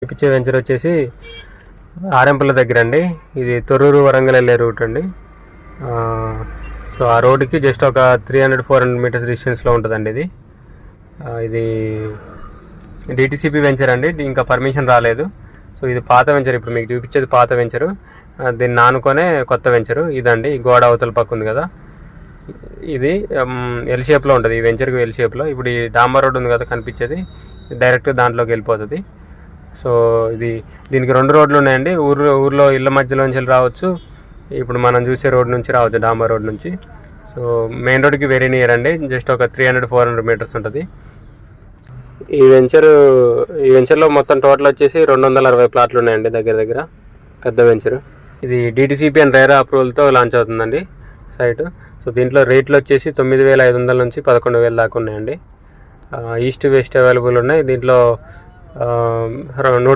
చూపించే వెంచర్ వచ్చేసి ఆరెంపల దగ్గర అండి. ఇది తొర్రూరు వరంగల్ వెళ్ళే రూట్ అండి. సో ఆ రోడ్డుకి జస్ట్ ఒక 300-400 మీటర్స్ డిస్టెన్స్లో ఉంటుందండి. ఇది డిటిసిపి వెంచర్ అండి. ఇంకా పర్మిషన్ రాలేదు. సో ఇది పాత వెంచర్, ఇప్పుడు మీకు చూపించేది పాత వెంచరు. దీన్ని నానుకొనే కొత్త వెంచరు ఇదండి. ఈ గోడ అవతల పక్క ఉంది కదా, ఇది ఎల్ షేప్లో ఉంటుంది. ఈ వెంచర్కి ఎల్ షేప్లో. ఇప్పుడు ఈ డాంబర్ రోడ్ ఉంది కదా కనిపించేది, డైరెక్ట్గా దాంట్లోకి వెళ్ళిపోతుంది. సో దీనికి 2 రోడ్లు ఉన్నాయండి. ఊర్లో ఇళ్ళ మధ్యలోంచి రావచ్చు, ఇప్పుడు మనం చూసే రోడ్ నుంచి రావచ్చు, డాంబర్ రోడ్ నుంచి. సో మెయిన్ రోడ్కి వెరీ నియర్ అండి. జస్ట్ ఒక 300-400 మీటర్స్ ఉంటుంది. ఈ వెంచర్లో మొత్తం టోటల్ వచ్చేసి 260 ప్లాట్లు ఉన్నాయండి దగ్గర. పెద్ద వెంచరు ఇది. డిటిసిపి అండ్ రేరా అప్రూవల్తో లాంచ్ అవుతుందండి సైట్. సో దీంట్లో రేట్లు వచ్చేసి 9,500 నుంచి 11,000 దాకా ఉన్నాయండి. ఈస్ట్ వెస్ట్ అవైలబుల్ ఉన్నాయి. దీంట్లో